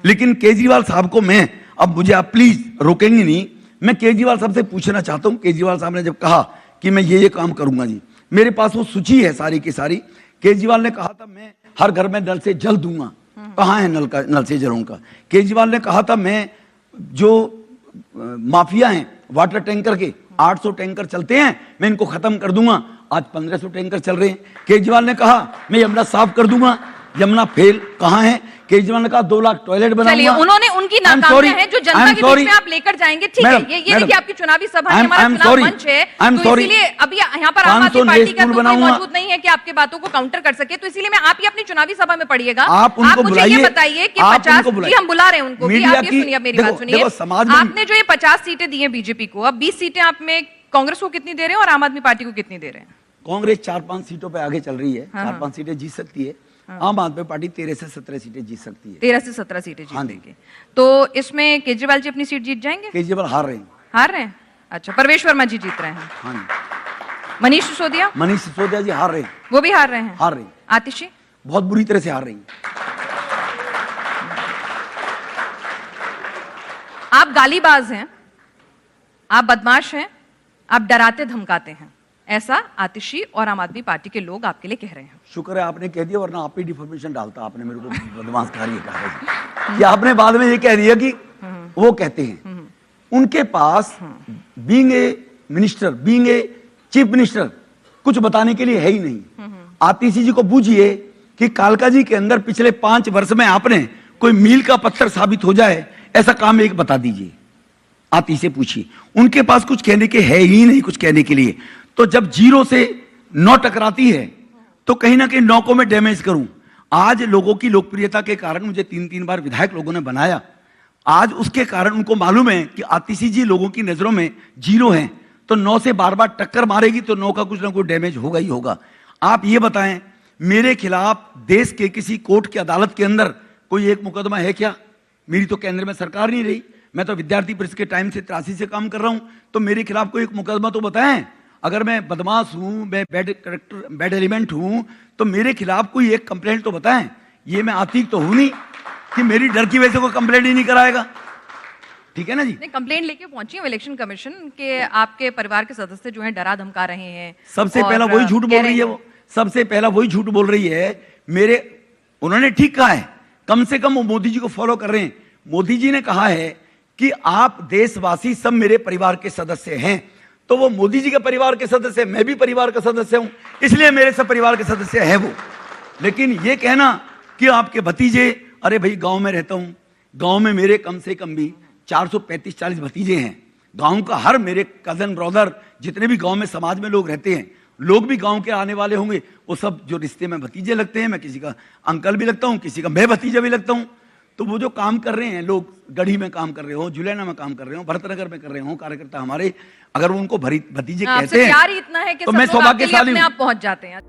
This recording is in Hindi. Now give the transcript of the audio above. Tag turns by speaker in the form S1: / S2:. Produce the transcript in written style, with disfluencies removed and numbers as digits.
S1: लेकिन केजरीवाल साहब को मैं, अब मुझे आप प्लीज रोकेंगे नहीं, मैं केजरीवाल साहब से पूछना चाहता हूं। केजरीवाल साहब ने जब कहा कि मैं ये काम करूंगा जी, मेरे पास वो सूची है सारी की सारी। केजरीवाल ने कहा था मैं हर घर में नल से जल दूंगा, कहाँ है नल से जल उनका। केजरीवाल ने कहा था मैं जो माफिया हैं वाटर टैंकर के 800 टैंकर चलते हैं मैं इनको खत्म कर दूंगा, आज 1500 टैंकर चल रहे हैं। केजरीवाल ने कहा मैं यमुना साफ कर दूंगा, यमुना फेल कहाँ है। केजरीवाल ने कहा 2 लाख टॉयलेट बनाऊंगा।
S2: उन्होंने उनकी नाकामियां हैं जो जनता के बीच में आप लेकर जाएंगे, ठीक है। ये देखिए आपकी चुनावी सभा है, हमारा चुनाव मंच है, तो इसीलिए अभी यहाँ पर आम आदमी पार्टी का कोई मौजूद नहीं है कि आपकी बातों को काउंटर कर सके, तो इसीलिए मैं आप ही अपनी चुनावी सभा में पढ़िएगा। आप मुझे ये बताइए कि 50, जी हम बुला रहे हैं उनको भी, आप ये सुनिए, मेरी बात सुनिए। आपने जो ये 50 सीटें दी है बीजेपी को, अब 20 सीटें आप में कांग्रेस को कितनी दे रहे हैं और आम आदमी पार्टी को कितनी दे रहे हैं?
S1: कांग्रेस 4-5 सीटों पे आगे चल रही है, 4-5 सीटें जीत सकती है। आम आदमी पार्टी 13 से 17 सीटें जीत सकती है।
S2: 13 से 17 सीटें जीतेगी। तो इसमें केजरीवाल जी अपनी सीट जीत जाएंगे?
S1: केजरीवाल हार रहे हैं।
S2: हार रहे हैं? अच्छा, परवेश वर्मा जी जीत रहे हैं।
S1: हाँ जी।
S2: मनीष सिसोदिया?
S1: मनीष सिसोदिया जी हार रहे हैं।
S2: वो भी हार रहे हैं?
S1: हार रहे हैं।
S2: आतिशी?
S1: बहुत बुरी तरह से हार रही हैं।
S2: आप गालीबाज हैं, आप बदमाश हैं, आप डराते धमकाते हैं, ऐसा आतिशी और आम आदमी पार्टी के लोग आपके लिए कह रहे हैं।
S1: शुक्र है आपने कह दिया, वरना आप ही डिफॉर्मेशन डालता। आपने मेरे को बदमाश कहा कि आपने बाद में ये कह दिया कि वो कहते हैं। उनके पास being a minister, being a chief minister कुछ बताने के लिए है ही नहीं। आतिशी जी को पूछिए कि कालका जी के अंदर पिछले 5 वर्ष में आपने कोई मील का पत्थर साबित हो जाए ऐसा काम एक बता दीजिए। आतिशी से पूछिए, उनके पास कुछ कहने के है ही नहीं, कुछ कहने के लिए। तो जब 0 से 9 टकराती है तो कहीं ना कहीं 9 को मैं डैमेज करूं। आज लोगों की लोकप्रियता के कारण मुझे 3-3 बार विधायक लोगों ने बनाया। आज उसके कारण उनको मालूम है कि आतिशी जी लोगों की नजरों में 0 हैं, तो 9 से बार-बार टक्कर मारेगी तो 9 का कुछ ना कुछ डैमेज होगा ही होगा। आप ये बताएं, मेरे खिलाफ देश के किसी कोर्ट की अदालत के अंदर कोई एक मुकदमा है क्या? मेरी तो केंद्र में सरकार नहीं रही, मैं तो विद्यार्थी परिषद के टाइम से 83 से काम कर रहा हूं, तो मेरे खिलाफ कोई एक मुकदमा तो बताएं। अगर मैं बदमाश हूं, मैं बैड एलिमेंट हूं, तो मेरे खिलाफ कोई एक कंप्लेंट तो बताएं। ये मैं आतिक तो हूं नहीं कि मेरी डर की वजह से कोई कंप्लेंट ही नहीं कराएगा। ठीक है ना जी?
S2: नहीं, कंप्लेंट लेके पहुंची है इलेक्शन कमीशन के आपके परिवार के सदस्य जो हैं डरा धमका रहे हैं।
S1: सबसे पहला वही झूठ बोल रही है, वो सबसे पहला वही झूठ बोल रही है। उन्होंने ठीक कहा है, कम से कम वो मोदी जी को फॉलो कर रहे हैं। मोदी जी ने कहा है कि आप देशवासी सब मेरे परिवार के सदस्य हैं, तो वो मोदी जी के परिवार के सदस्य, मैं भी परिवार का सदस्य हूं, इसलिए मेरे सब परिवार के सदस्य है वो। लेकिन ये कहना कि आपके भतीजे, अरे भाई गांव में रहता हूं, गांव में मेरे कम से कम भी 435-40 भतीजे हैं। गांव का हर मेरे कजन ब्रदर, जितने भी गांव में समाज में लोग रहते हैं, लोग भी गांव के आने वाले होंगे, वो सब जो रिश्ते में भतीजे लगते हैं। मैं किसी का अंकल भी लगता हूं, किसी का मैं भतीजा भी लगता हूं। तो वो जो काम कर रहे हैं लोग, गढ़ी में काम कर रहे हो, जुलैना में काम कर रहे हो, भरतनगर में कर रहे हो, कार्यकर्ता हमारे, अगर उनको भतीजे कहते हैं
S2: प्यार ही इतना है कि
S1: तो मैं सौभाग्यशाली हूं।
S2: आप पहुंच जाते हैं।